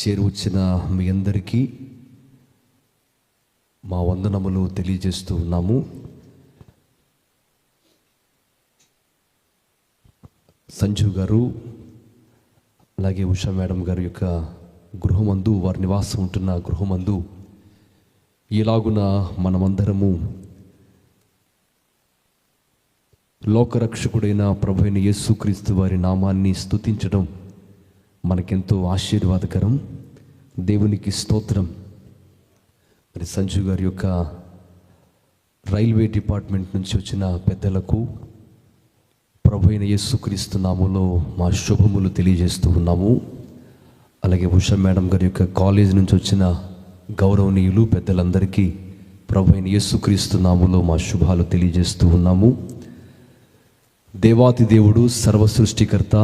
చేరువచ్చిన మీ అందరికీ మా వందనములు తెలియజేస్తూ ఉన్నాము. సంజీవ్ గారు అలాగే ఉషా మేడం గారి యొక్క గృహమందు, వారి నివాసం ఉంటున్న గృహమందు ఇలాగున మనమందరము లోకరక్షకుడైన ప్రభువైన యేసుక్రీస్తు వారి నామాన్ని స్తుతించడం మనకెంతో ఆశీర్వాదకరం. దేవునికి స్తోత్రం. మరి సంజు గారి యొక్క రైల్వే డిపార్ట్మెంట్ నుంచి వచ్చిన పెద్దలకు ప్రభువైన యేసుక్రీస్తు నామములో మా శుభములు తెలియజేస్తూ ఉన్నాము. అలాగే ఉషా మేడం గారి యొక్క కాలేజ్ నుంచి వచ్చిన గౌరవనీయులు పెద్దలందరికీ ప్రభువైన యేసుక్రీస్తు నామములో మా శుభాలు తెలియజేస్తూ ఉన్నాము. దేవాతి దేవుడు, సర్వ సృష్టికర్త,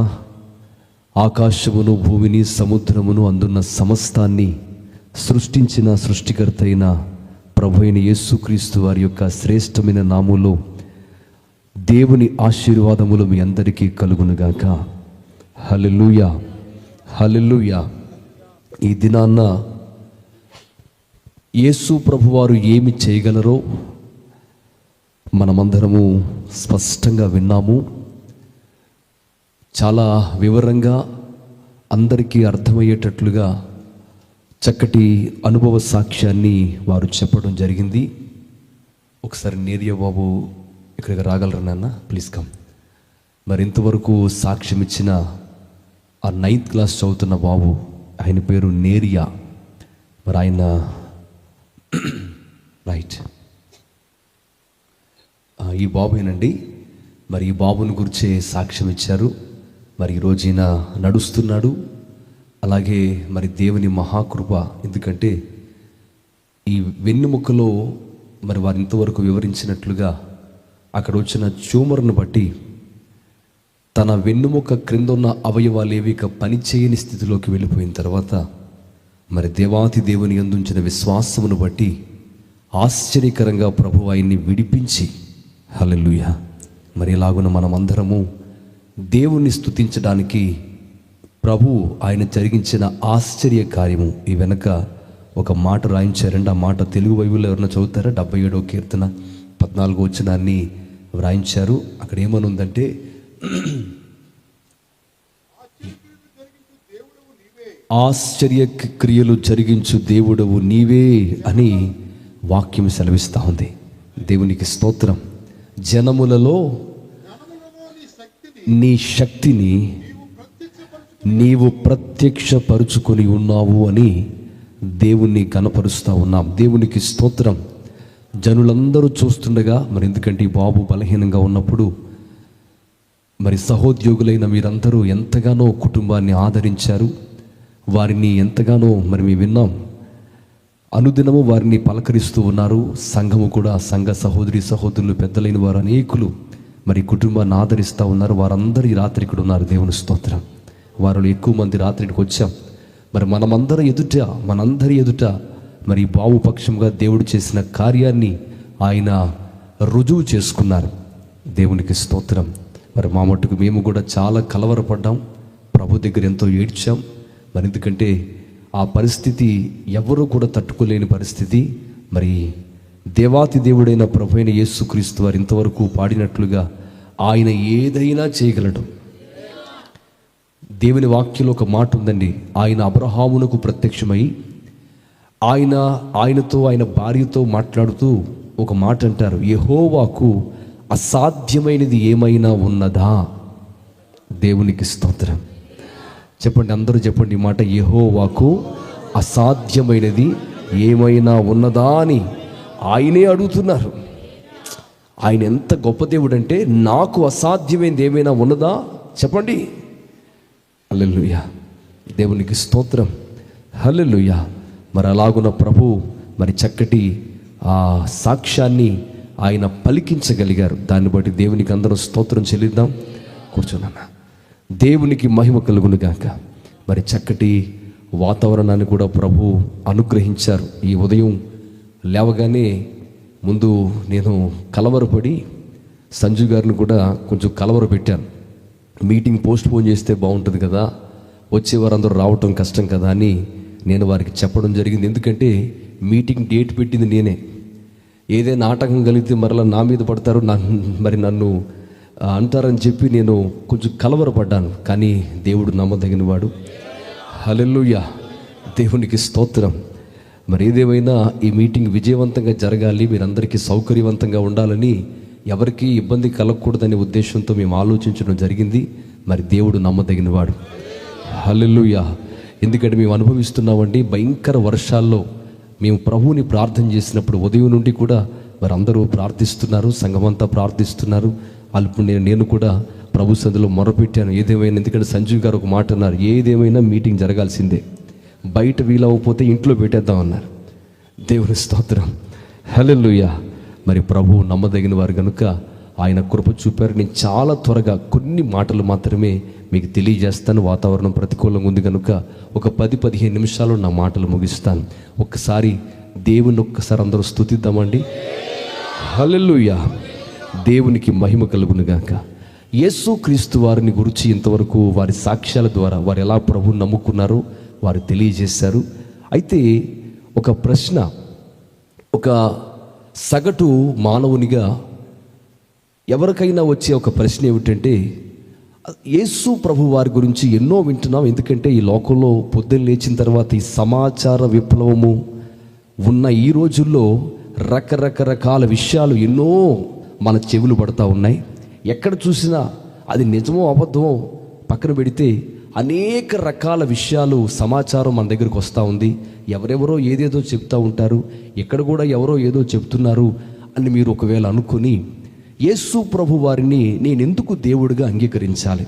ఆకాశమును, భూమిని, సముద్రమును, అందున్న సమస్తాన్ని సృష్టించిన సృష్టికర్త అయిన ప్రభువైన యేసుక్రీస్తు వారి యొక్క శ్రేష్టమైన నామములో దేవుని ఆశీర్వాదములు మీ అందరికీ కలుగునుగాక. హల్లెలూయా, హల్లెలూయా. ఈ దినాన్న యేసు ప్రభువారు ఏమి చేయగలరో మనమందరము స్పష్టంగా విన్నాము. చాలా వివరంగా అందరికీ అర్థమయ్యేటట్లుగా చక్కటి అనుభవ సాక్ష్యాన్ని వారు చెప్పడం జరిగింది. ఒకసారి నేరియా బాబు ఇక్కడికి రాగలరా నాన్న, ప్లీజ్ కమ్. మరి ఇంతవరకు సాక్ష్యం ఇచ్చిన ఆ 9th క్లాస్ చదువుతున్న బాబు, ఆయన పేరు నేరియా. మరి ఆయన రైట్, ఈ బాబేనండి. మరి ఈ బాబుని గురించే సాక్ష్యం ఇచ్చారు. మరి ఈరోజు ఈయన నడుస్తున్నాడు. అలాగే మరి దేవుని మహాకృప, ఎందుకంటే ఈ వెన్నుముకలో మరి వారు ఇంతవరకు వివరించినట్లుగా అక్కడ వచ్చిన ట్యూమర్ను బట్టి తన వెన్నుముక క్రింద ఉన్న అవయవాలు ఏవి ఇక పనిచేయని స్థితిలోకి వెళ్ళిపోయిన తర్వాత మరి దేవాతి దేవుని యందుంచిన విశ్వాసమును బట్టి ఆశ్చర్యకరంగా ప్రభు ఆయన్ని విడిపించి, హల్లెలూయా, మరి ఇలాగున మనమందరము దేవుణ్ణి స్తుతించడానికి ప్రభు ఆయన జరిగించిన ఆశ్చర్య కార్యము ఈ వెనక ఒక మాట రాయించారండి. ఆ మాట తెలుగు బైబిల్లో ఎవరైనా చదువుతారా? 77వ కీర్తన 14వ వచనాన్ని రాయించారు. అక్కడ ఏమనుందంటే, ఆశ్చర్య క్రియలు జరిగించు దేవుడవు నీవే అని వాక్యం సెలవిస్తూ ఉంది. దేవునికి స్తోత్రం. జనములలో నీ శక్తిని నీవు ప్రత్యక్షపరుచుకొని ఉన్నావు అని దేవుణ్ణి కనపరుస్తూ ఉన్నాం. దేవునికి స్తోత్రం. జనులందరూ చూస్తుండగా, మరి ఎందుకంటే ఈ బాబు బలహీనంగా ఉన్నప్పుడు మరి సహోద్యోగులైన మీరందరూ ఎంతగానో కుటుంబాన్ని ఆదరించారు, వారిని ఎంతగానో మరి మేము విన్నాం. అనుదినము వారిని పలకరిస్తూ ఉన్నారు. సంఘము కూడా, సంఘ సహోదరి సహోదరులు, పెద్దలైన వారు అనేకులు మరి కుటుంబాన్ని ఆదరిస్తూ ఉన్నారు. వారందరూ ఈ రాత్రి ఇక్కడ ఉన్నారు. దేవుని స్తోత్రం. వారిలో ఎక్కువ మంది రాత్రికి వచ్చాం. మరి మనందరి ఎదుట మరి బాబు పక్షంగా దేవుడు చేసిన కార్యాన్ని ఆయన రుజువు చేసుకున్నారు. దేవునికి స్తోత్రం. మరి మా మట్టుకు మేము కూడా చాలా కలవరపడ్డాం, ప్రభు దగ్గర ఎంతో ఏడ్చాం. మరి ఎందుకంటే ఆ పరిస్థితి ఎవరూ కూడా తట్టుకోలేని పరిస్థితి. మరి దేవాతి దేవుడైన ప్రభువైన యేసుక్రీస్తు వారు ఇంతవరకు పాడినట్లుగా ఆయన ఏదైనా చేయగలడు. దేవుని వాక్యంలో ఒక మాట ఉందండి. ఆయన అబ్రహామునకు ప్రత్యక్షమై ఆయన భార్యతో మాట్లాడుతూ ఒక మాట అంటారు, యెహోవాకు అసాధ్యమైనది ఏమైనా ఉన్నదా? దేవునికి స్తోత్రం. చెప్పండి, అందరూ చెప్పండి ఈ మాట, యెహోవాకు అసాధ్యమైనది ఏమైనా ఉన్నదా అని ఆయనే అడుగుతున్నారు. ఆయన ఎంత గొప్ప దేవుడు అంటే, నాకు అసాధ్యమైనది ఏమైనా ఉన్నదా చెప్పండి. హల్లెలూయా, దేవునికి స్తోత్రం. హల్లెలూయా. మరి అలాగున్న ప్రభు మరి చక్కటి ఆ సాక్ష్యాన్ని ఆయన పలికించగలిగారు. దాన్ని బట్టి దేవునికి అందరం స్తోత్రం చెల్లిద్దాం. కూర్చోనన్నా. దేవునికి మహిమ కలుగును గాక. మరి చక్కటి వాతావరణాన్ని కూడా ప్రభు అనుగ్రహించారు. ఈ ఉదయం లేవగానే ముందు నేను కలవరపడి సంజు గారిని కూడా కొంచెం కలవరపెట్టాను. మీటింగ్ పోస్ట్ పోన్ చేస్తే బాగుంటుంది కదా, వచ్చేవారందరూ రావటం కష్టం కదా అని నేను వారికి చెప్పడం జరిగింది. ఎందుకంటే మీటింగ్ డేట్ పెట్టింది నేనే. ఏదైనా నాటకం కలిగితే మరలా నా మీద పడతారు, మరి నన్ను అంటారని చెప్పి నేను కొంచెం కలవరపడ్డాను. కానీ దేవుడు నమ్మదగిన వాడు. హల్లెలూయా, దేవునికి స్తోత్రం. మరి ఏదేమైనా ఈ మీటింగ్ విజయవంతంగా జరగాలి, మీరందరికీ సౌకర్యవంతంగా ఉండాలని, ఎవరికీ ఇబ్బంది కలగకూడదనే ఉద్దేశంతో మేము ఆలోచించడం జరిగింది. మరి దేవుడు నమ్మదగిన వాడు. హల్లెలూయా. ఎందుకంటే మేము అనుభవిస్తున్నామండి భయంకర వర్షాల్లో. మేము ప్రభువుని ప్రార్థన చేసినప్పుడు ఉదయం నుండి కూడా మరి అందరూ ప్రార్థిస్తున్నారు, సంఘమంతా ప్రార్థిస్తున్నారు. అల్పు నేను కూడా ప్రభు సన్నిధిలో మొరపెట్టాను. ఏదేమైనా, ఎందుకంటే సంజీవ్ గారు ఒక మాట అన్నారు, ఏదేమైనా మీటింగ్ జరగాల్సిందే, బయట వీలవకపోతే ఇంట్లో పెట్టేద్దామన్నారు. దేవుని స్తోత్రం. హల్లెలూయా. మరి ప్రభువు నమ్మదగిన వారు కనుక ఆయన కృప చూపారు. నేను చాలా త్వరగా కొన్ని మాటలు మాత్రమే మీకు తెలియజేస్తాను. వాతావరణం ప్రతికూలంగా ఉంది కనుక ఒక 10-15 నిమిషాలు నా మాటలు ముగిస్తాను. ఒక్కసారి దేవుని అందరూ స్తుతిద్దామండి. హల్లెలూయా. దేవునికి మహిమ కలుగును గాక. యేసు క్రీస్తు వారిని గురించి ఇంతవరకు వారి సాక్ష్యాల ద్వారా వారు ఎలా ప్రభువుని నమ్ముకున్నారో వారు తెలియజేశారు. అయితే ఒక ప్రశ్న, ఒక సగటు మానవునిగా ఎవరికైనా వచ్చే ఒక ప్రశ్న ఏమిటంటే, యేసు ప్రభు వారి గురించి ఎన్నో వింటున్నాం. ఎందుకంటే ఈ లోకంలో పొద్దున్న లేచిన తర్వాత ఈ సమాచార విప్లవము ఉన్న ఈ రోజుల్లో రకరకాల విషయాలు ఎన్నో మన చెవులు పడతా ఉన్నాయి. ఎక్కడ చూసినా అది నిజమో అబద్ధమో పక్కన పెడితే అనేక రకాల విషయాలు సమాచారం మన దగ్గరకు వస్తూ ఉంది. ఎవరెవరో ఏదేదో చెప్తూ ఉంటారు, ఎక్కడ కూడా ఎవరో ఏదో చెప్తున్నారు అని మీరు ఒకవేళ అనుకుని, యేసు ప్రభు వారిని నేనెందుకు దేవుడిగా అంగీకరించాలి,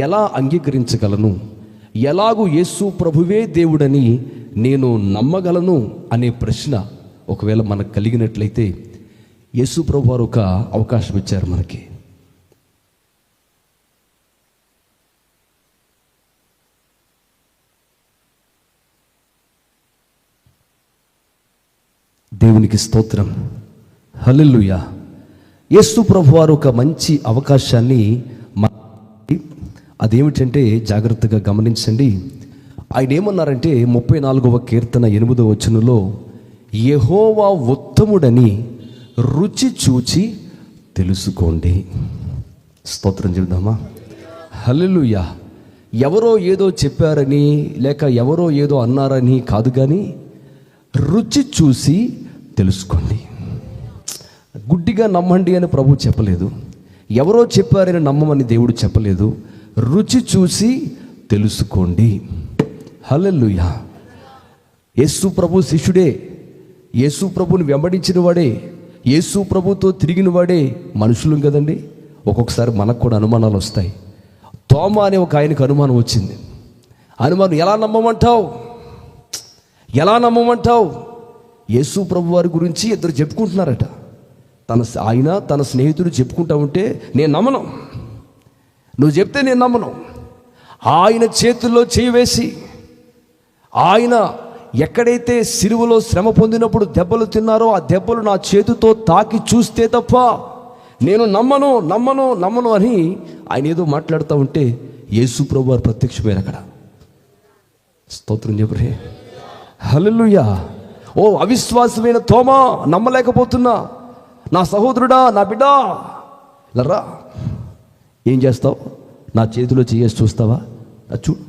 ఎలా అంగీకరించగలను, ఎలాగూ యేసు ప్రభువే దేవుడని నేను నమ్మగలను అనే ప్రశ్న ఒకవేళ మనకు కలిగినట్లయితే యేసు ప్రభు వారు ఒక అవకాశం ఇచ్చారు మనకి. దేవునికి స్తోత్రం. హల్లెలూయా. యేసు ప్రభు వారు ఒక మంచి అవకాశాన్ని, అదేమిటంటే జాగ్రత్తగా గమనించండి. ఆయన ఏమన్నారంటే 34వ కీర్తన 8వ వచనంలో, యెహోవా ఉత్తముడని రుచి చూచి తెలుసుకోండి. స్తోత్రం చెబుదామా. హల్లెలూయా. ఎవరో ఏదో చెప్పారని లేక ఎవరో ఏదో అన్నారని కాదు, కానీ రుచి చూసి తెలుసుకోండి. గుడ్డిగా నమ్మండి అని ప్రభు చెప్పలేదు, ఎవరో చెప్పారని నమ్మమని దేవుడు చెప్పలేదు. రుచి చూసి తెలుసుకోండి. హల్లెలూయా. యేసు ప్రభు శిష్యుడే, యేసు ప్రభుని వెంబడించిన వాడే, యేసు ప్రభుతో తిరిగిన వాడే మనుషులం కదండి. ఒక్కొక్కసారి మనకు కూడా అనుమానాలు వస్తాయి. తోమా అనే ఒక ఆయనకు అనుమానం వచ్చింది. అనుమానం, ఎలా నమ్మమంటావు? యేసు ప్రభు వారి గురించి ఇద్దరు చెప్పుకుంటున్నారట. తన స్నేహితుడు చెప్పుకుంటా ఉంటే, నేను నమ్మను, నువ్వు చెప్తే నేను నమ్మను. ఆయన చేతుల్లో చేయి వేసి, ఆయన ఎక్కడైతే సిలువలో శ్రమ పొందినప్పుడు దెబ్బలు తిన్నారో ఆ దెబ్బలు నా చేతితో తాకి చూస్తే తప్ప నేను నమ్మను అని ఆయన ఏదో మాట్లాడుతూ ఉంటే యేసు ప్రభు వారు ప్రత్యక్షమైన అక్కడ. స్తోత్రం చెప్పరే. హల్లెలూయా. ఓ అవిశ్వాసమైన తోమా, నమ్మలేకపోతున్నా, నా సహోదరుడా, నా బిడ్డా, లరా, ఏం చేస్తావు? నా చేతిలో చేయేసి చూస్తావా? చూడు,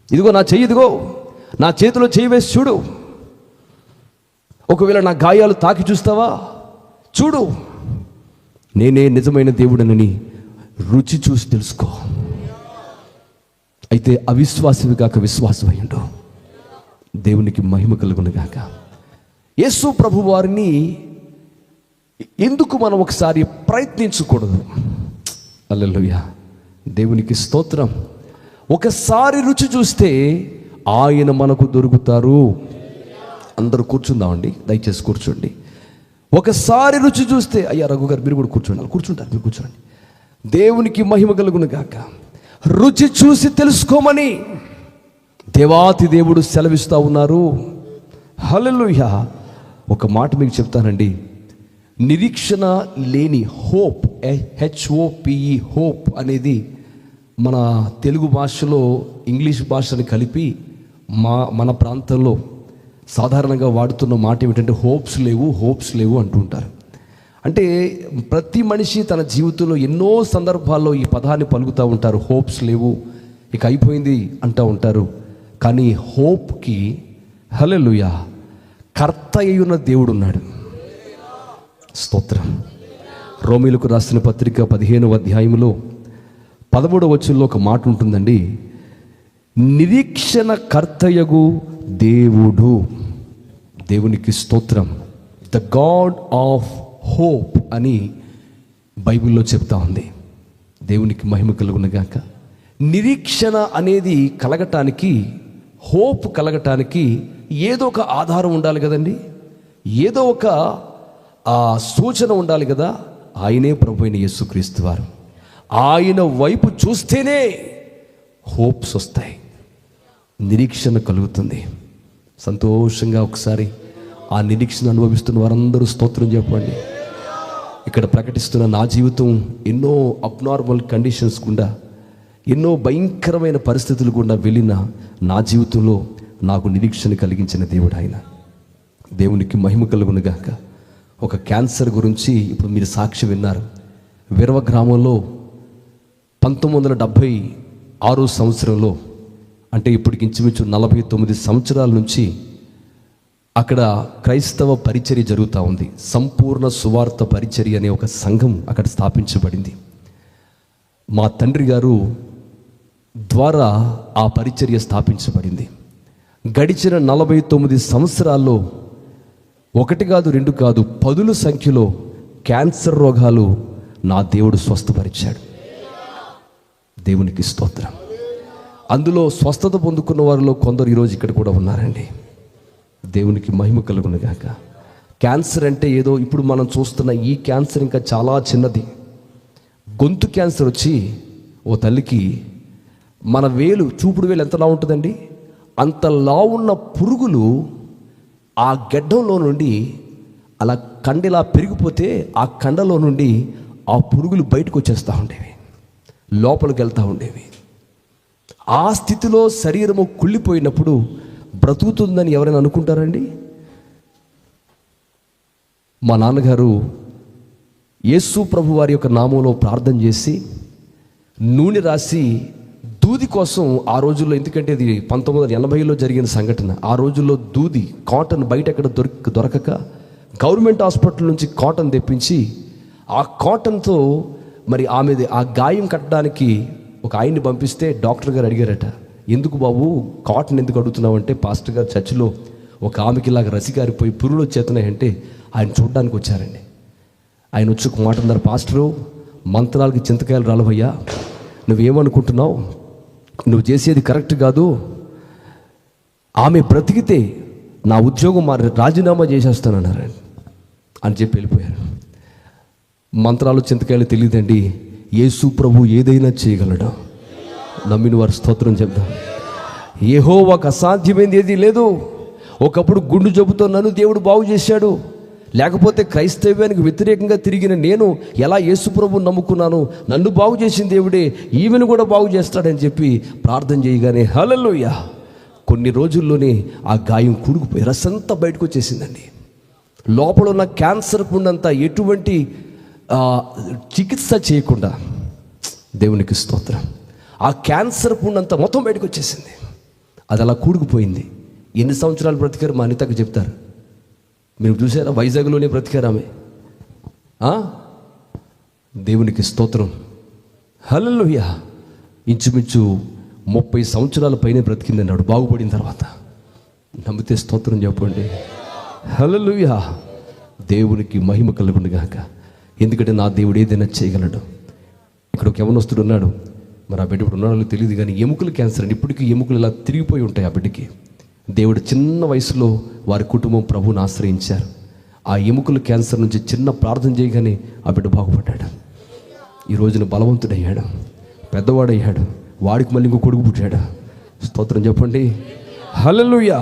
ఇదిగో నా చెయ్యి, ఇదిగో నా చేతిలో చేయి వేసి చూడు. ఒకవేళ నా గాయాలు తాకి చూస్తావా? చూడు, నేనే నిజమైన దేవుడనని రుచి చూసి తెలుసుకో. అయితే అవిశ్వాసవి కాక విశ్వాసం అయ్యుండు. దేవునికి మహిమ కలుగును గాక. యేసు ప్రభు వారిని ఎందుకు మనం ఒకసారి ప్రయత్నించకూడదు? హల్లెలూయా. దేవునికి స్తోత్రం. ఒకసారి రుచి చూస్తే ఆయన మనకు దొరుకుతారు. అందరూ కూర్చుందామండి, దయచేసి కూర్చోండి. ఒకసారి రుచి చూస్తే, అయ్యా రఘు గారు మీరు కూడా కూర్చుంటారు, మీరు కూర్చోండి. దేవునికి మహిమ కలుగును గాక. రుచి చూసి తెలుసుకోమని దేవాతి దేవుడు సెలవిస్తూ ఉన్నారు. హల్లెలూయా. ఒక మాట మీకు చెప్తానండి, నిరీక్షణ లేని హోప్, HOPE, హోప్ అనేది మన తెలుగు భాషలో ఇంగ్లీష్ భాషని కలిపి మన ప్రాంతంలో సాధారణంగా వాడుతున్న మాట ఏమిటంటే హోప్స్ లేవు అంటుంటారు. అంటే ప్రతి మనిషి తన జీవితంలో ఎన్నో సందర్భాల్లో ఈ పదాన్ని పలుకుతూ ఉంటారు. హోప్స్ లేవు, ఇక అయిపోయింది అంటూ ఉంటారు. కానీ హోప్కి హల్లెలూయా కర్త అయ్యున్న దేవుడు ఉన్నాడు. స్తోత్రం. రోమీయులకు రాసిన పత్రిక 15వ అధ్యాయంలో 13వ వచనంలో ఒక మాట ఉంటుందండి. నిరీక్షణ కర్తయగు దేవుడు, దేవునికి స్తోత్రం, ద గాడ్ ఆఫ్ హోప్ అని బైబిల్లో చెప్తా ఉంది. దేవునికి మహిమ కలుగునుగాక. నిరీక్షణ అనేది కలగటానికి, హోప్ కలగటానికి ఏదో ఒక ఆధారం ఉండాలి కదండి, ఏదో ఒక సూచన ఉండాలి కదా. ఆయనే ప్రభు అయిన యేసుక్రీస్తు వారు. ఆయన వైపు చూస్తేనే హోప్స్ వస్తాయి, నిరీక్షణ కలుగుతుంది. సంతోషంగా ఒకసారి ఆ నిరీక్షణ అనుభవిస్తున్న వారందరూ స్తోత్రం చెప్పండి. ఇక్కడ ప్రకటిస్తున్న నా జీవితం ఎన్నో అబ్నార్మల్ కండిషన్స్ గుండా, ఎన్నో భయంకరమైన పరిస్థితులు గుండా వెళ్ళిన నా జీవితంలో నాకు నిరీక్షణ కలిగించిన దేవుడు ఆయన. దేవునికి మహిమ కలుగునుగాక. ఒక క్యాన్సర్ గురించి ఇప్పుడు మీరు సాక్షి విన్నారు. విరవ గ్రామంలో 1976 సంవత్సరంలో, అంటే ఇప్పటికి ఇంచుమించు 49 సంవత్సరాల నుంచి అక్కడ క్రైస్తవ పరిచర్య జరుగుతూ ఉంది. సంపూర్ణ సువార్త పరిచర్య అనే ఒక సంఘం అక్కడ స్థాపించబడింది. మా తండ్రి గారు ద్వారా ఆ పరిచర్య స్థాపించబడింది. గడిచిన 49 సంవత్సరాల్లో 1 కాదు 2 కాదు 10ల సంఖ్యలో క్యాన్సర్ రోగాలు నా దేవుడు స్వస్థపరిచాడు. దేవునికి స్తోత్రం. అందులో స్వస్థత పొందుకున్న వారిలో కొందరు ఈరోజు ఇక్కడ కూడా ఉన్నారండి. దేవునికి మహిమ కలుగునుగాక. క్యాన్సర్ అంటే ఏదో ఇప్పుడు మనం చూస్తున్న ఈ క్యాన్సర్ ఇంకా చాలా చిన్నది. గొంతు క్యాన్సర్ వచ్చి ఓ తల్లికి మన వేలు, చూపుడు వేలు ఎంతలా ఉంటుందండి, అంతలా ఉన్న పురుగులు ఆ గడ్డంలో నుండి అలా కండలా పెరిగిపోతే ఆ కండలో నుండి ఆ పురుగులు బయటకు వచ్చేస్తూ ఉండేవి, లోపలికి వెళ్తూ ఉండేవి. ఆ స్థితిలో శరీరము కుళ్ళిపోయినప్పుడు బ్రతుకుతుందని ఎవరైనా అనుకుంటారండి? మా నాన్నగారు యేసు ప్రభు వారి యొక్క నామంలో ప్రార్థన చేసి నూనె రాసి దూది కోసం, ఆ రోజుల్లో, ఎందుకంటే ఇది 1980లో జరిగిన సంఘటన. ఆ రోజుల్లో దూది, కాటన్ బయట ఎక్కడ దొరకక గవర్నమెంట్ హాస్పిటల్ నుంచి కాటన్ తెప్పించి ఆ కాటన్తో మరి ఆమెది ఆ గాయం కట్టడానికి ఒక ఆయన్ని పంపిస్తే డాక్టర్ గారు అడిగారట, ఎందుకు బాబు కాటన్ ఎందుకు అడుగుతున్నావు అంటే, పాస్టర్ గారు చర్చిలో ఒక ఆమెకి ఇలాగ రసిగారిపోయి పురుగులు వచ్చేస్తున్నాయంటే ఆయన చూడడానికి వచ్చారండి. ఆయన వచ్చి ఒక మాట అన్నారు, పాస్టరు మంత్రాలకి చింతకాయలు రాలవయ్యా, నువ్వేమనుకుంటున్నావు, నువ్వు చేసేది కరెక్ట్ కాదు, ఆమె బ్రతికితే నా ఉద్యోగం రాజీనామా చేసేస్తానన్నారు అని చెప్పి వెళ్ళిపోయారు. మంత్రాలు చింతకాయలు తెలియదండి, యేసు ప్రభు ఏదైనా చేయగలడు. నమ్మిన వారు స్తోత్రం చెప్దాం. యెహోవాకు అసాధ్యమైంది ఏది లేదు. ఒకప్పుడు గుండు జబ్బుతో నన్ను దేవుడు బాగు చేశాడు, లేకపోతే క్రైస్తవ్యానికి వ్యతిరేకంగా తిరిగిన నేను ఎలా యేసు ప్రభువుని నమ్ముకున్నాను, నన్ను బాగు చేసిన దేవుడే ఈమెను కూడా బాగు చేస్తాడని చెప్పి ప్రార్థన చేయగానే హల్లెలూయా, కొన్ని రోజుల్లోనే ఆ గాయం కుడుకుపోయి రసంతా బయటకు వచ్చేసిందండి. లోపల ఉన్న క్యాన్సర్ పుండంతా ఎటువంటి చికిత్స చేయకుండా, దేవునికి స్తోత్రం, ఆ క్యాన్సర్ పుండంతా మొత్తం బయటకు వచ్చేసింది. అది అలా కూడుకుపోయింది. ఎన్ని సంవత్సరాలు బ్రతికారు మా అనితకు చెప్తారు. మీరు చూసారా, వైజాగ్లోనే బ్రతికారు ఆమె. దేవునికి స్తోత్రం, హల్లెలూయా. ఇంచుమించు 30 సంవత్సరాల పైనే బ్రతికింది అన్నాడు బాగుపడిన తర్వాత. నమ్మితే స్తోత్రం చెప్పండి. హల్లెలూయా. దేవునికి మహిమ కలుగునుగాక. ఎందుకంటే నా దేవుడు ఏదైనా చేయగలడు. ఇక్కడ ఒక యవనస్తుడు ఉన్నాడు, మరి ఆ బిడ్డ ఇప్పుడు ఉన్నాడో తెలియదు కానీ ఎముకల క్యాన్సర్ అండి. ఇప్పటికీ ఎముకలు ఇలా తిరిగిపోయి ఉంటాయి ఆ బిడ్డకి. దేవుడు చిన్న వయసులో వారి కుటుంబం ప్రభువుని ఆశ్రయించారు. ఆ ఎముకల క్యాన్సర్ నుంచి చిన్న ప్రార్థన చేయగానే ఆ బిడ్డ బాగుపడ్డాడు. ఈ రోజున బలవంతుడయ్యాడు, పెద్దవాడయ్యాడు, వాడికి మళ్ళీ ఇంకో కొడుకు పుట్టాడు. స్తోత్రం చెప్పండి. హల్లెలూయా.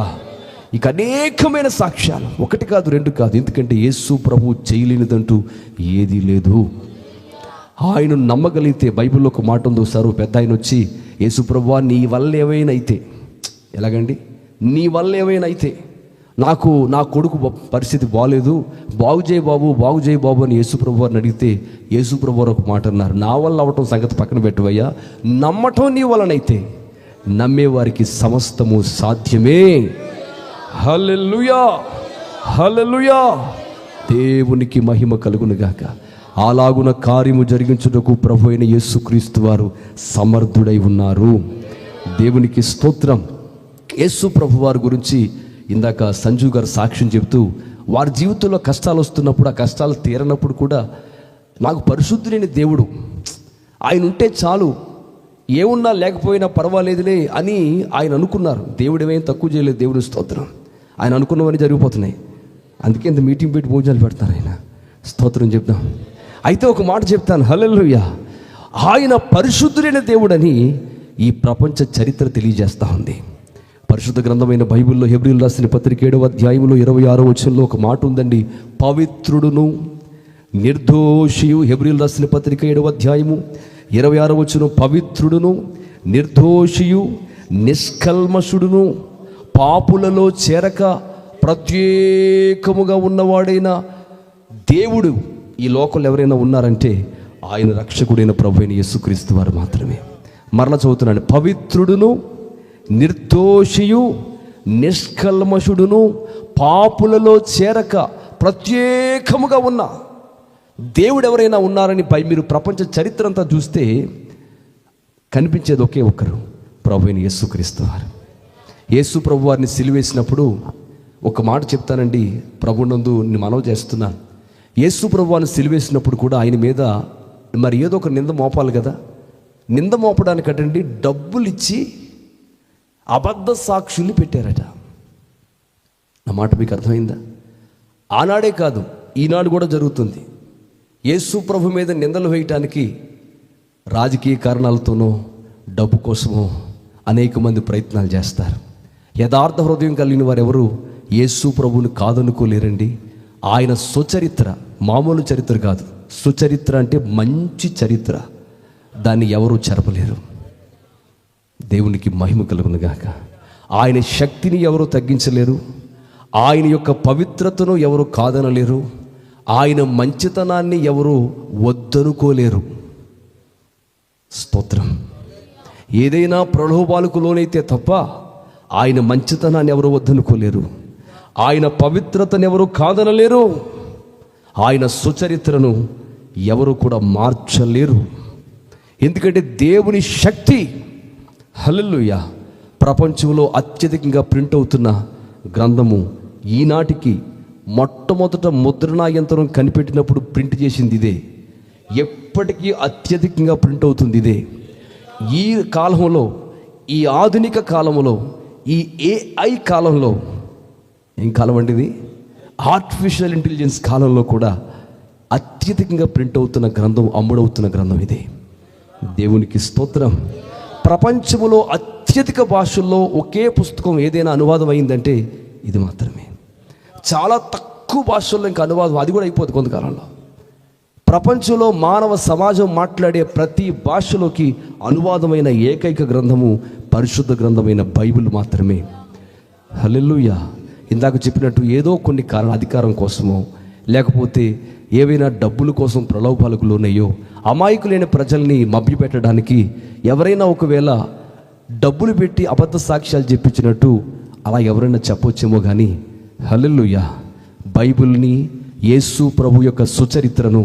ఇక అనేకమైన సాక్ష్యాలు, 1 కాదు 2 కాదు. ఎందుకంటే యేసు ప్రభు చేయలేనిదంటూ ఏదీ లేదు. ఆయన నమ్మగలిగితే, బైబిల్లో ఒక మాట ఉంది, ఒకసారి పెద్ద ఆయన వచ్చి, యేసు ప్రభువా నీ వల్ల ఏమైనా అయితే, ఎలాగండి నీ వల్ల ఏమైనా అయితే, నాకు నా కొడుకు పరిస్థితి బాగాలేదు, బాగు చేయి బాబు అని యేసుప్రభు వారిని అడిగితే యేసుప్రభు వారు ఒక మాట అన్నారు, నా వల్ల అవటం సంగతి పక్కన పెట్టవయ్యా, నమ్మటం నీ వలనైతే నమ్మేవారికి సమస్తము సాధ్యమే. హల్లెలూయా, హల్లెలూయా. దేవునికి మహిమ కలుగునుగాక. అలాగున కార్యము జరిగించుటకు ప్రభు అయిన యేసుక్రీస్తు వారు సమర్థుడై ఉన్నారు. దేవునికి స్తోత్రం. యేసు ప్రభు వారి గురించి ఇందాక సంజు గారు సాక్ష్యం చెబుతూ, వారి జీవితంలో కష్టాలు వస్తున్నప్పుడు, ఆ కష్టాలు తీరనప్పుడు కూడా నాకు పరిశుద్ధుడైన దేవుడు ఆయన ఉంటే చాలు, ఏమున్నా లేకపోయినా పర్వాలేదులే అని ఆయన అనుకున్నారు. దేవుడు ఏమేం తక్కువ చేయలేదు. దేవుడి స్తోత్రం. ఆయన అనుకున్నవన్నీ జరిగిపోతున్నాయి. అందుకే ఇంత మీటింగ్ పెట్టి భోజనాలు పెడతారు. ఆయన స్తోత్రం చెప్తాం. అయితే ఒక మాట చెప్తాను, హల్లెలూయా. ఆయన పరిశుద్ధుడైన దేవుడని ఈ ప్రపంచ చరిత్ర తెలియజేస్తూ ఉంది. పరిశుద్ధ గ్రంథమైన బైబిల్లో హెబ్రీయులకు రాసిన పత్రిక 7వ అధ్యాయంలో 26వ వచనంలో ఒక మాట ఉందండి, పవిత్రుడును నిర్దోషియు. హెబ్రీయులకు రాసిన పత్రిక 7వ అధ్యాయము 26వ వచనం, పవిత్రుడును నిర్దోషియు నిష్కల్మషుడును పాపులలో చేరక ప్రత్యేకముగా ఉన్నవాడైన దేవుడు ఈ లోకంలో ఎవరైనా ఉన్నారంటే ఆయన రక్షకుడైన ప్రభు అయిన యేసుక్రీస్తు వారు మాత్రమే. మరలా చదువుతున్నాడు, పవిత్రుడును నిర్దోషియు నిష్కల్మషుడును పాపులలో చేరక ప్రత్యేకముగా ఉన్న దేవుడు ఎవరైనా ఉన్నారని మీరు ప్రపంచ చరిత్ర అంతా చూస్తే కనిపించేది ఒకే ఒక్కరు, ప్రభు అయిన యేసుక్రీస్తు వారు. యేసు ప్రభు వారిని సిలువేసినప్పుడు ఒక మాట చెప్తానండి, ప్రభునందు మనవి చేస్తున్నాను. యేసు ప్రభు వారిని సిలువేసినప్పుడు కూడా ఆయన మీద మరి ఏదో ఒక నింద మోపాలి కదా. నింద మోపడానికటండి డబ్బులు ఇచ్చి అబద్ధ సాక్షుల్ని పెట్టారట. నా మాట మీకు అర్థమైందా? ఆనాడే కాదు, ఈనాడు కూడా జరుగుతుంది. యేసు ప్రభు మీద నిందలు వేయటానికి రాజకీయ కారణాలతోనో డబ్బు కోసమో అనేక మంది ప్రయత్నాలు చేస్తారు. యథార్థ హృదయం కలిగిన వారు ఎవరు యేసు ప్రభువుని కాదనుకోలేరండి. ఆయన సుచరిత్ర, మామూలు చరిత్ర కాదు, సుచరిత్ర అంటే మంచి చరిత్ర, దాన్ని ఎవరూ చెరపలేరు. దేవునికి మహిమ కలుగును గాక. ఆయన శక్తిని ఎవరు తగ్గించలేరు, ఆయన యొక్క పవిత్రతను ఎవరు కాదనలేరు, ఆయన మంచితనాన్ని ఎవరు వద్దనుకోలేరు. స్తోత్రం. ఏదైనా ప్రలోభాలకు లోనైతే తప్ప ఆయన మంచితనాన్ని ఎవరు వద్దనుకోలేరు, ఆయన పవిత్రతను ఎవరు కాదనలేరు, ఆయన సుచరిత్రను ఎవరు కూడా మార్చలేరు. ఎందుకంటే దేవుని శక్తి, హల్లెలూయా, ప్రపంచంలో అత్యధికంగా ప్రింట్ అవుతున్న గ్రంథము ఈనాటికి మొట్టమొదట ముద్రణా యంత్రం కనిపెట్టినప్పుడు ప్రింట్ చేసింది ఇదే. ఎప్పటికీ అత్యధికంగా ప్రింట్ అవుతుంది ఇదే. ఈ కాలంలో, ఈ ఆధునిక కాలంలో, ఈ AI కాలంలో, ఏం కాలం అండి ఇది, ఆర్టిఫిషియల్ ఇంటెలిజెన్స్ కాలంలో కూడా అత్యధికంగా ప్రింట్ అవుతున్న గ్రంథం, అమ్ముడవుతున్న గ్రంథం ఇదే. దేవునికి స్తోత్రం. ప్రపంచంలో అత్యధిక భాషల్లో ఒకే పుస్తకం ఏదైనా అనువాదం అయిందంటే ఇది మాత్రమే. చాలా తక్కువ భాషల్లో ఇంకా అనువాదం, అది కూడా అయిపోతుంది కొంతకాలంలో. ప్రపంచంలో మానవ సమాజం మాట్లాడే ప్రతి భాషలోకి అనువాదమైన ఏకైక గ్రంథము పరిశుద్ధ గ్రంథమైన బైబిల్ మాత్రమే. హల్లెలూయా. ఇందాక చెప్పినట్టు ఏదో కొన్ని అధికారం కోసమో లేకపోతే ఏవైనా డబ్బుల కోసం ప్రలోభాలకు లోనయ్యో అమాయకులైన ప్రజల్ని మభ్యపెట్టడానికి ఎవరైనా ఒకవేళ డబ్బులు పెట్టి అబద్ధ సాక్ష్యాలు చెప్పించినట్టు అలా ఎవరైనా చెప్పొచ్చేమో కానీ, హల్లెలూయా, బైబిల్ని, యేసు ప్రభు యొక్క సుచరిత్రను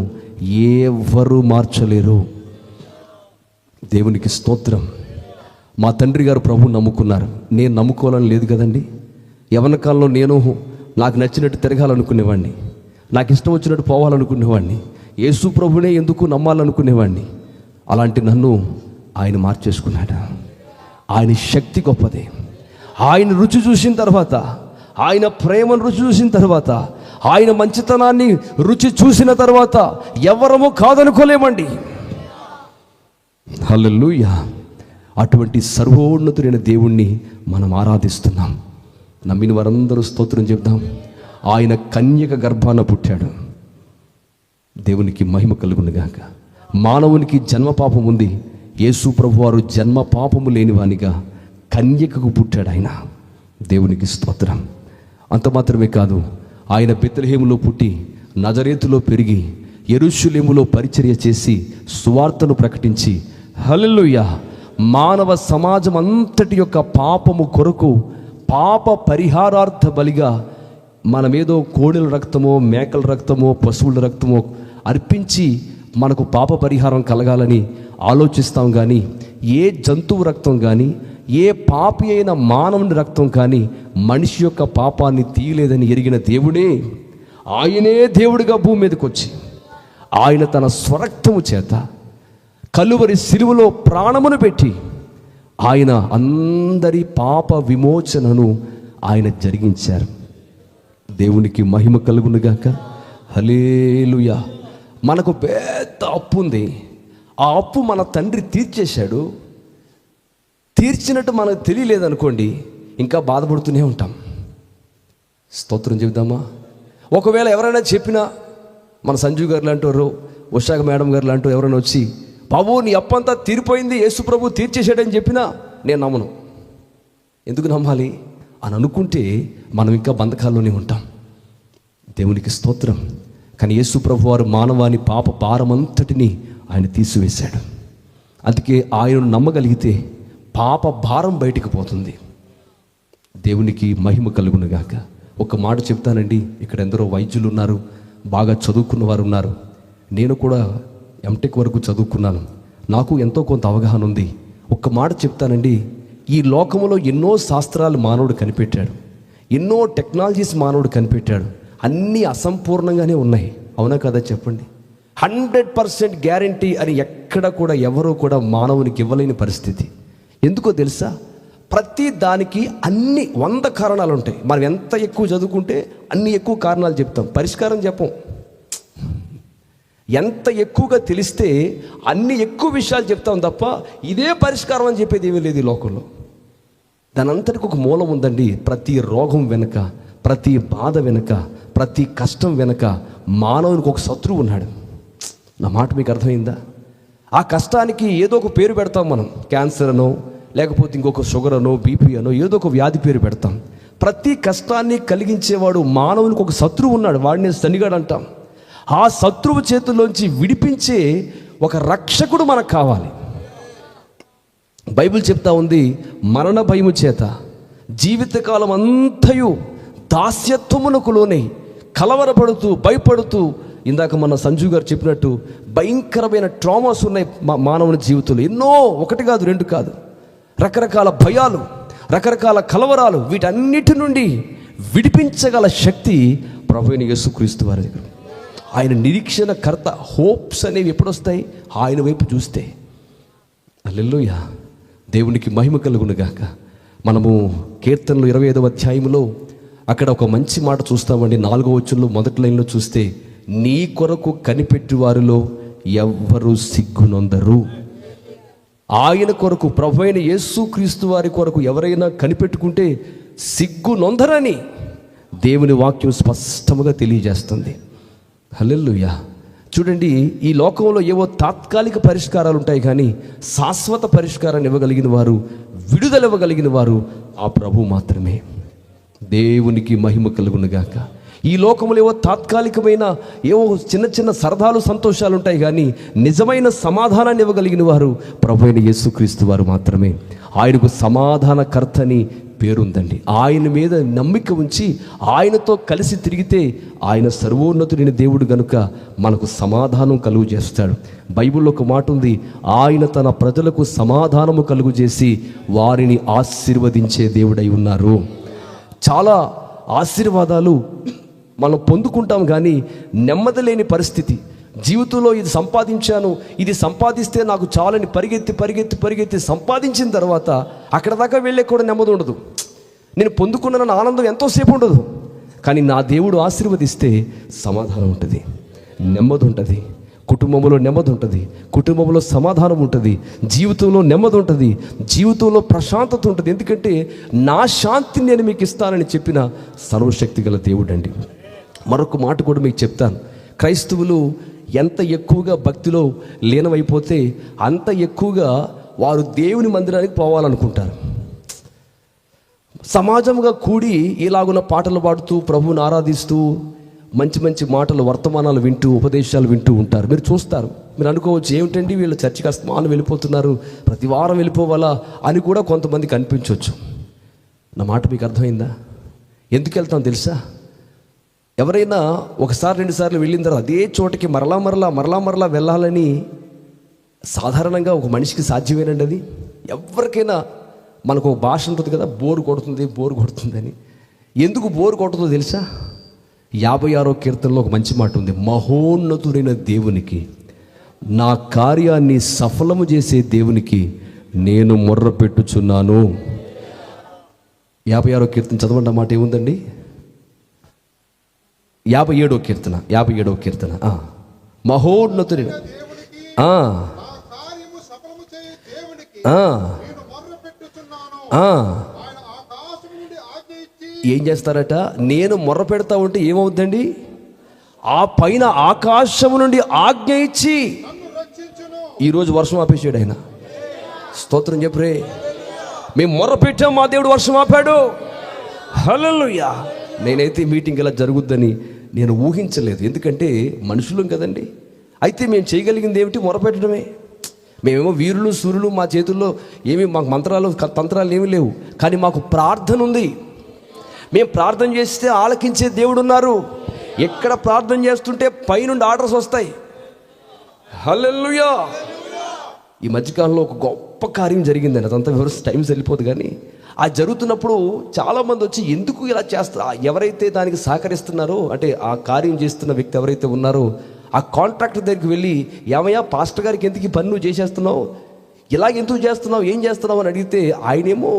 ఎవరు మార్చలేరు. దేవునికి స్తోత్రం. మా తండ్రి గారు ప్రభు నమ్ముకున్నారు, నేను నమ్ముకోవాలని లేదు కదండి. యవ్వన కాలంలో నేను నాకు నచ్చినట్టు తిరగాలనుకునేవాడిని, నాకు ఇష్టం వచ్చినట్టు పోవాలనుకునేవాడిని, యేసు ప్రభునే ఎందుకు నమ్మాలనుకునేవాడిని. అలాంటి నన్ను ఆయన మార్చేసుకున్నాడు. ఆయన శక్తి గొప్పది. ఆయన రుచి చూసిన తర్వాత, ఆయన ప్రేమను రుచి చూసిన తర్వాత, ఆయన మంచితనాన్ని రుచి చూసిన తర్వాత ఎవరము కాదనుకోలేమండి. హల్లెలూయా. అటువంటి సర్వోన్నతుడైన దేవుణ్ణి మనం ఆరాధిస్తున్నాం. నమ్మిన వారందరూ స్తోత్రం చెప్దాం. ఆయన కన్యక గర్భాన పుట్టాడు. దేవునికి మహిమ కలుగును గాక. మానవునికి జన్మ పాపం ఉంది. యేసు ప్రభు వారు జన్మ పాపము లేనివానిగా కన్యకకు పుట్టాడు. ఆయన దేవునికి స్తోత్రం. అంత మాత్రమే కాదు, ఆయన బెత్లెహేములో పుట్టి నజరేతులో పెరిగి యెరూషలేములో పరిచర్య చేసి సువార్తను ప్రకటించి హల్లెలూయా మానవ సమాజం అంతటి యొక్క పాపము కొరకు పాప పరిహారార్థ బలిగా మనమేదో కోడెల రక్తమో మేకల రక్తమో పశువుల రక్తమో అర్పించి మనకు పాప పరిహారం కలగాలని ఆలోచిస్తాం. కానీ ఏ జంతువు రక్తం కానీ ఏ పాపి అయిన మానవుని రక్తం కానీ మనిషి యొక్క పాపాన్ని తీయలేదని ఎరిగిన దేవుడే, ఆయనే దేవుడిగా భూమి మీదకి వచ్చి ఆయన తన స్వరక్తము చేత కలువరి సిలువలో ప్రాణమును పెట్టి ఆయన అందరి పాప విమోచనను ఆయన జరిగించారు. దేవునికి మహిమ కలుగునుగాక. హల్లెలూయా. మనకు పెద్ద అప్పు ఉంది. ఆ అప్పు మన తండ్రి తీర్చేశాడు. తీర్చినట్టు మనకు తెలియలేదనుకోండి, ఇంకా బాధపడుతూనే ఉంటాం. స్తోత్రం చెబుదామా? ఒకవేళ ఎవరైనా చెప్పినా, మన సంజీవ్ గారు లాంటి ఉషా మేడం గారు లాంటి ఎవరైనా వచ్చి బాబు నీ అప్పంతా తీరిపోయింది, యేసు ప్రభు తీర్చేసాడని చెప్పినా నేను నమ్మను. ఎందుకు నమ్మాలి అని అనుకుంటే మనం ఇంకా బంధకాల్లోనే ఉంటాం. దేవునికి స్తోత్రం. కానీ యేసు ప్రభు వారు మానవాని పాప భారమంతటిని ఆయన తీసివేశాడు. అందుకే ఆయనను నమ్మగలిగితే పాప భారం బయటికి పోతుంది. దేవునికి మహిమ కలుగునుగాక. ఒక మాట చెప్తానండి, ఇక్కడ ఎందరో వైద్యులు ఉన్నారు, బాగా చదువుకున్న వారు ఉన్నారు. నేను కూడా ఎంటెక్ వరకు చదువుకున్నాను. నాకు ఎంతో కొంత అవగాహన ఉంది. ఒక్క మాట చెప్తానండి, ఈ లోకంలో ఎన్నో శాస్త్రాలు మానవుడు కనిపెట్టాడు, ఎన్నో టెక్నాలజీస్ మానవుడు కనిపెట్టాడు. అన్నీ అసంపూర్ణంగానే ఉన్నాయి. అవునా కదా చెప్పండి? 100% గ్యారంటీ అని ఎక్కడ కూడా ఎవరూ కూడా మానవునికి ఇవ్వలేని పరిస్థితి. ఎందుకో తెలుసా? ప్రతి దానికి అన్ని 100 కారణాలు ఉంటాయి. మనం ఎంత ఎక్కువ చదువుకుంటే అన్ని ఎక్కువ కారణాలు చెప్తాం, పరిష్కారం చెప్పం. ఎంత ఎక్కువగా తెలిస్తే అన్ని ఎక్కువ విషయాలు చెప్తాం తప్ప ఇదే పరిష్కారం అని చెప్పేది ఏమీ లేదు ఈ లోకంలో. దాని అంతటికి ఒక మూలం ఉందండి. ప్రతి రోగం వెనుక, ప్రతి బాధ వెనుక, ప్రతి కష్టం వెనుక మానవునికి ఒక శత్రువు ఉన్నాడు. నా మాట మీకు అర్థమైందా? ఆ కష్టానికి ఏదో ఒక పేరు పెడతాం మనం, క్యాన్సర్ అనో లేకపోతే ఇంకొక షుగర్ అనో బీపీ అనో ఏదో ఒక వ్యాధి పేరు పెడతాం. ప్రతి కష్టాన్ని కలిగించేవాడు మానవునికి ఒక శత్రువు ఉన్నాడు. వాడిని శనిగాడు అంటాం. ఆ శత్రువు చేతుల్లోంచి విడిపించే ఒక రక్షకుడు మనకు కావాలి. బైబిల్ చెప్తా ఉంది, మరణ భయము చేత జీవితకాలం అంతయు దాస్యత్వమునకు లోనై కలవరపడుతూ భయపడుతూ, ఇందాక మన సంజు గారు చెప్పినట్టు భయంకరమైన ట్రామాస్ ఉన్నాయి మానవుని జీవితంలో. ఎన్నో, ఒకటి కాదు రెండు కాదు, రకరకాల భయాలు, రకరకాల కలవరాలు, వీటన్నిటి నుండి విడిపించగల శక్తి ప్రభువైన యేసుక్రీస్తు వారి దగ్గర. ఆయన నిరీక్షణ కర్త. హోప్స్ అనేవి ఎప్పుడు వస్తాయి? ఆయన వైపు చూస్తే. హల్లెలూయా. దేవునికి మహిమ కలుగునుగాక. మనము కీర్తనలు 25వ అధ్యాయంలో అక్కడ ఒక మంచి మాట చూస్తామండి. 4వ వచనంలో మొదటి లైన్లో చూస్తే, నీ కొరకు కనిపెట్టి వారిలో ఎవ్వరూ సిగ్గునొందరు. ఆయన కొరకు, ప్రభువైన యేసుక్రీస్తు వారి కొరకు ఎవరైనా కనిపెట్టుకుంటే సిగ్గునొందరని దేవుని వాక్యం స్పష్టముగా తెలియజేస్తుంది. హల్లెలూయా. చూడండి, ఈ లోకంలో ఏవో తాత్కాలిక పరిష్కారాలు ఉంటాయి, కానీ శాశ్వత పరిష్కారాన్ని ఇవ్వగలిగిన వారు, విడుదల ఇవ్వగలిగిన వారు ఆ ప్రభు మాత్రమే. దేవునికి మహిమ కలుగునుగాక. ఈ లోకంలో ఏవో తాత్కాలికమైన ఏవో చిన్న చిన్న సరదాలు సంతోషాలు ఉంటాయి, కానీ నిజమైన సమాధానాన్ని ఇవ్వగలిగిన వారు ప్రభువైన యేసుక్రీస్తు వారు మాత్రమే. ఆయనకు సమాధానకర్తని పేరుందండి. ఆయన మీద నమ్మిక ఉంచి ఆయనతో కలిసి తిరిగితే ఆయన సర్వోన్నతుడైన దేవుడు గనుక మనకు సమాధానం కలుగు చేస్తాడు. బైబిల్లో ఒక మాట ఉంది, ఆయన తన ప్రజలకు సమాధానము కలుగు చేసి వారిని ఆశీర్వదించే దేవుడై ఉన్నారు. చాలా ఆశీర్వాదాలు మనం పొందుకుంటాం, కానీ నెమ్మది లేని పరిస్థితి. జీవితంలో ఇది సంపాదించాను, ఇది సంపాదిస్తే నాకు చాలని పరిగెత్తి పరిగెత్తి పరిగెత్తి సంపాదించిన తర్వాత అక్కడ దాకా వెళ్ళే కూడా నెమ్మది ఉండదు. నేను పొందుకున్న ఆనందం ఎంతోసేపు ఉండదు. కానీ నా దేవుడు ఆశీర్వదిస్తే సమాధానం ఉంటుంది, నెమ్మది ఉంటుంది, కుటుంబంలో నెమ్మది ఉంటుంది, కుటుంబంలో సమాధానం ఉంటుంది, జీవితంలో నెమ్మది ఉంటుంది, జీవితంలో ప్రశాంతత ఉంటుంది. ఎందుకంటే నా శాంతిని నేను మీకు ఇస్తానని చెప్పిన సర్వశక్తి గల దేవుడు అండి. మరొక మాట కూడా మీకు చెప్తాను. క్రైస్తవులు ఎంత ఎక్కువగా భక్తిలో లీనమైపోతే అంత ఎక్కువగా వారు దేవుని మందిరానికి పోవాలనుకుంటారు. సమాజంగా కూడి ఇలాగున్న పాటలు పాడుతూ ప్రభువుని ఆరాధిస్తూ మంచి మంచి మాటలు, వర్తమానాలు వింటూ, ఉపదేశాలు వింటూ ఉంటారు. మీరు చూస్తారు, మీరు అనుకోవచ్చు ఏమిటండి వీళ్ళు చర్చికి అస్తమానం వెళ్ళిపోతున్నారు, ప్రతి వారం వెళ్ళిపోవాలా అని కూడా కొంతమందికి అనిపించవచ్చు. నా మాట మీకు అర్థమైందా? ఎందుకు వెళ్తాం తెలుసా? ఎవరైనా ఒకసారి 2 సార్లు వెళ్ళిన తర్వాత అదే చోటకి మరలా వెళ్ళాలని సాధారణంగా ఒక మనిషికి సాధ్యమేనండి. అది ఎవరికైనా మనకు ఒక భాష ఉంటుంది కదా, బోరు కొడుతుందని. ఎందుకు బోరు కొడుతుందో తెలుసా? 56వ కీర్తనలో ఒక మంచి మాట ఉంది. మహోన్నతుడైన దేవునికి, నా కార్యాన్ని సఫలము చేసే దేవునికి నేను మొర్ర పెట్టుచున్నాను. 56వ కీర్తన చదవండి. మాట ఏముందండి? 57వ కీర్తన మహోన్నతుడైన ఏం చేస్తారట? నేను మొర్ర పెడతా ఉంటే ఏమవుద్దండి? ఆ పైన ఆకాశము నుండి ఆజ్ఞ ఇచ్చి, ఈరోజు వర్షం ఆపేసాడు ఆయన. స్తోత్రం చెప్పరే. మేము మొర్ర పెట్టాం, మా దేవుడు వర్షం ఆపాడు. హల్లెలూయా. నేనైతే మీటింగ్ ఇలా జరుగుద్దని నేను ఊహించలేదు. ఎందుకంటే మనుషులం కదండి. అయితే మేము చేయగలిగింది ఏమిటి? మొరపెట్టడమే. మేమేమో వీరులు సూర్యులు, మా చేతుల్లో మాకు మంత్రాలు తంత్రాలు ఏమీ లేవు. కానీ మాకు ప్రార్థన ఉంది. మేము ప్రార్థన చేస్తే ఆలకించే దేవుడు ఉన్నారు. ఎక్కడ ప్రార్థన చేస్తుంటే పైనుండి ఆర్డర్స్ వస్తాయి. హల్లెలూయా. ఈ మధ్యకాలంలో ఒక గొప్ప కార్యం జరిగిందని, అదంతా వివరిస్తే టైం సరిపోదు. కానీ ఆ జరుగుతున్నప్పుడు చాలామంది వచ్చి ఎందుకు ఇలా చేస్తారు, ఎవరైతే దానికి సహకరిస్తున్నారో, అంటే ఆ కార్యం చేస్తున్న వ్యక్తి ఎవరైతే ఉన్నారో ఆ కాంట్రాక్టర్ దగ్గరికి వెళ్ళి, ఏమయ్యా పాస్టర్ గారికి ఎందుకు ఈ పని నువ్వు చేసేస్తున్నావు, ఇలాగ ఎందుకు చేస్తున్నావు, ఏం చేస్తున్నావు అని అడిగితే ఆయనేమో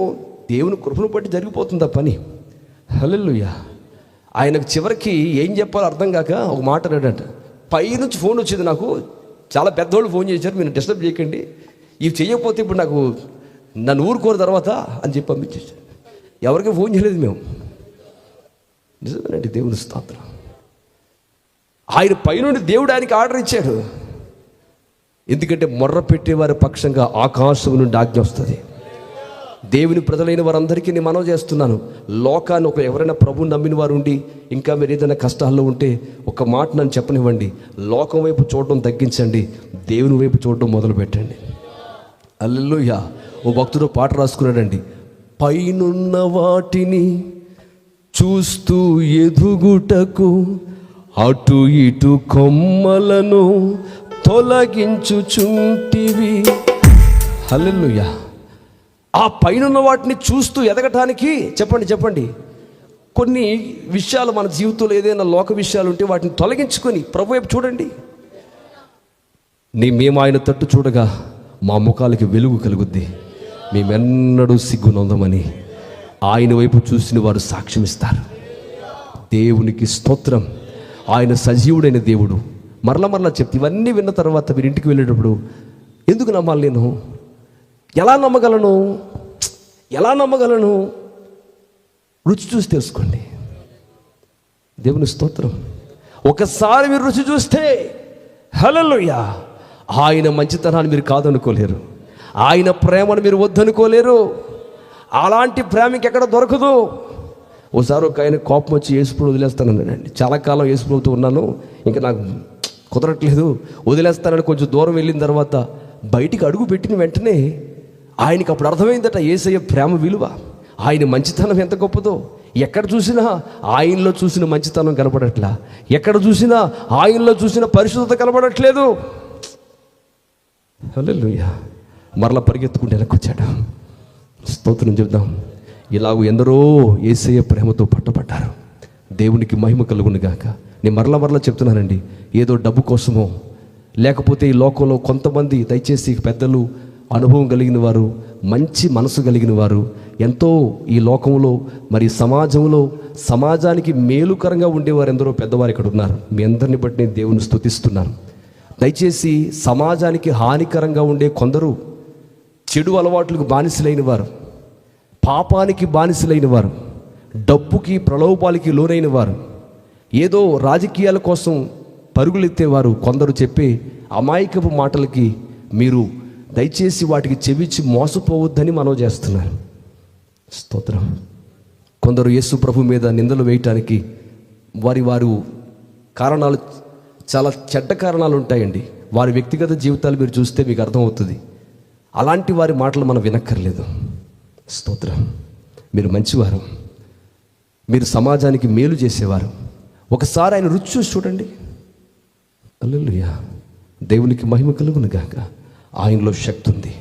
దేవుని కృపను బట్టి జరిగిపోతుంది ఆ పని. హల్లెలూయా. ఆయనకు చివరికి ఏం చెప్పాలో అర్థం కాక ఒక మాట అన్నాడంట. పైనుంచి ఫోన్ వచ్చింది నాకు, చాలా పెద్దోళ్ళు ఫోన్ చేశారు, మీరు డిస్టర్బ్ చేయకండి, ఇవి చేయకపోతే ఇప్పుడు నాకు నన్ను ఊరుకోరు తర్వాత అని చెప్పి పంపించేసారు. ఎవరికి ఫోన్ చేయలేదు మేము. నిజమేనండి, దేవుని స్తోత్రం. ఆయన పైనుండి దేవుడు ఆయనకి ఆర్డర్ ఇచ్చాడు. ఎందుకంటే మొర్ర పెట్టేవారి పక్షంగా ఆకాశం నుండి ఆజ్ఞ వస్తుంది. దేవుని ప్రజలైన వారందరికీ నేను మనవి చేస్తున్నాను, లోకాన్ని ఎవరైనా ప్రభువుని నమ్మిన వారు ఉండి ఇంకా మీరు ఏదైనా కష్టాల్లో ఉంటే ఒక మాట నన్ను చెప్పనివ్వండి. లోకం వైపు చూడడం తగ్గించండి, దేవుని వైపు చూడడం మొదలు పెట్టండి. హల్లెలూయా. ఓ భక్తుడు పాట రాసుకున్నాడండి. పైనున్న వాటిని చూస్తూ ఎదుగుటకు అటు ఇటు కొమ్మలను తొలగించుచుంటివి. హల్లెలూయా. ఆ పైనున్న వాటిని చూస్తూ ఎదగటానికి చెప్పండి కొన్ని విషయాలు మన జీవితంలో ఏదైనా లోక విషయాలు ఉంటే వాటిని తొలగించుకొని ప్రభు వైపు చూడండి. మేము ఆయన తట్టు చూడగా మా ముఖాలకి వెలుగు కలుగుద్ది. మేమెన్నడూ సిగ్గునొందమని ఆయన వైపు చూసిన వారు సాక్ష్యం ఇస్తారు. దేవునికి స్తోత్రం. ఆయన సజీవుడైన దేవుడు. మరలా చెప్తే ఇవన్నీ విన్న తర్వాత మీరు ఇంటికి వెళ్ళేటప్పుడు ఎందుకు నమ్మాలి, నేను ఎలా నమ్మగలను? రుచి చూసి తెలుసుకోండి. దేవుని స్తోత్రం. ఒకసారి మీరు రుచి చూస్తే హల్లెలూయా, ఆయన మంచితనాన్ని మీరు కాదనుకోలేరు, ఆయన ప్రేమను మీరు వద్దనుకోలేరు. అలాంటి ప్రేమ ఇంకెక్కడ దొరకదు. ఓసారి ఒక ఆయన కోపం వచ్చి యేసుప్రభు వదిలేస్తానన్నాడండి. చాలా కాలం యేసుప్రభుతో ఉన్నాను, ఇంకా నాకు కుదరట్లేదు, వదిలేస్తానని కొంచెం దూరం వెళ్ళిన తర్వాత బయటికి అడుగు పెట్టిన వెంటనే ఆయనకి అప్పుడు అర్థమైందట యేసయ్య ప్రేమ విలువ, ఆయన మంచితనం ఎంత గొప్పదో. ఎక్కడ చూసినా ఆయనలో చూసిన మంచితనం కనపడట్లా, ఎక్కడ చూసినా ఆయనలో చూసిన పరిశుద్ధత కనపడట్లేదు. హల్లెలూయా. మరలా పరిగెత్తుకుంటే వెనక్కొచ్చాడు. స్తోత్రం చెప్దాం. ఇలాగూ ఎందరో యేసయ్య ప్రేమతో పట్టబడ్డారు. దేవునికి మహిమ కలుగును గాక. నేను మరలా చెప్తున్నానండి, ఏదో డబ్బు కోసమో లేకపోతే ఈ లోకంలో కొంతమంది, దయచేసి పెద్దలు, అనుభవం కలిగిన వారు, మంచి మనసు కలిగిన వారు, ఎంతో ఈ లోకంలో మరి సమాజంలో సమాజానికి మేలుకరంగా ఉండేవారు ఎందరో పెద్దవారు ఇక్కడ ఉన్నారు. మీ అందరిని బట్టి నేను దేవుని స్తుతిస్తున్నాను. దయచేసి సమాజానికి హానికరంగా ఉండే కొందరు, చెడు అలవాట్లకు బానిసలైన వారు, పాపానికి బానిసలైన వారు, డబ్బుకి ప్రలోభాలకి లోనైన వారు, ఏదో రాజకీయాల కోసం పరుగులెత్తేవారు కొందరు చెప్పే అమాయకపు మాటలకి మీరు దయచేసి వాటికి చెవిచ్చి మోసపోవద్దని మనవి చేస్తున్నాను. స్తోత్రం. కొందరు యేసు ప్రభు మీద నిందలు వేయటానికి వారు కారణాలు చాలా చెడ్డ కారణాలు ఉంటాయండి. వారి వ్యక్తిగత జీవితాలు మీరు చూస్తే మీకు అర్థమవుతుంది. అలాంటి వారి మాటలు మనం వినక్కర్లేదు. స్తోత్రం. మీరు మంచివారు, మీరు సమాజానికి మేలు చేసేవారు. ఒకసారి ఆయన రుచి చూసి చూడండి. హల్లెలూయా. దేవునికి మహిమ కలుగును గాక. ఆయనలో శక్తి ఉంది,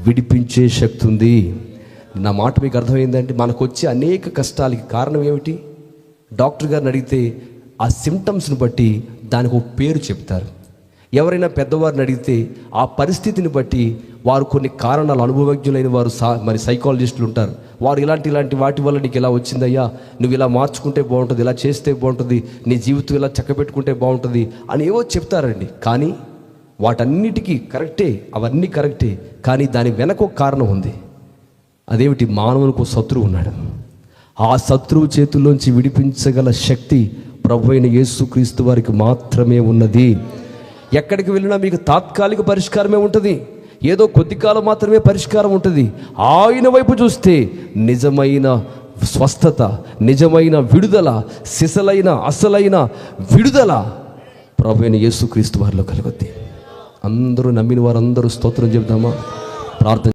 విడిపించే శక్తి ఉంది. నా మాట మీకు అర్థమైందంటే మనకు వచ్చే అనేక కష్టాలకి కారణం ఏమిటి? డాక్టర్ గారిని అడిగితే ఆ సిమ్టమ్స్ని బట్టి దానికి ఒక పేరు చెప్తారు. ఎవరైనా పెద్దవారిని అడిగితే ఆ పరిస్థితిని బట్టి వారు కొన్ని కారణాలు, అనుభవజ్ఞులైన వారు మరి సైకాలజిస్టులు ఉంటారు. వారు ఇలాంటి వాటి వల్ల నీకు ఇలా వచ్చిందయ్యా, నువ్వు ఇలా మార్చుకుంటే బాగుంటుంది, ఇలా చేస్తే బాగుంటుంది, నీ జీవితం ఇలా చక్కబెట్టుకుంటే బాగుంటుంది అని ఏవో చెప్తారండి. కానీ వాటన్నిటికీ కరెక్టే, అవన్నీ కరెక్టే. కానీ దాని వెనక ఒక కారణం ఉంది. అదేమిటి? మానవునికి ఒక శత్రువు ఉన్నాడు. ఆ శత్రువు చేతుల్లోంచి విడిపించగల శక్తి ప్రభువైన యేసుక్రీస్తు వారికి మాత్రమే ఉన్నది. ఎక్కడికి వెళ్ళినా మీకు తాత్కాలిక పరిష్కారమే ఉంటుంది, ఏదో కొద్ది కాలం మాత్రమే పరిష్కారం ఉంటుంది. ఆయన వైపు చూస్తే నిజమైన స్వస్థత, నిజమైన విడుదల, అసలైన విడుదల ప్రభువైన యేసుక్రీస్తు వారిలో కలుగుద్ది. అందరూ నమ్మిన వారందరూ స్తోత్రం చెబుదామా? ప్రార్థన.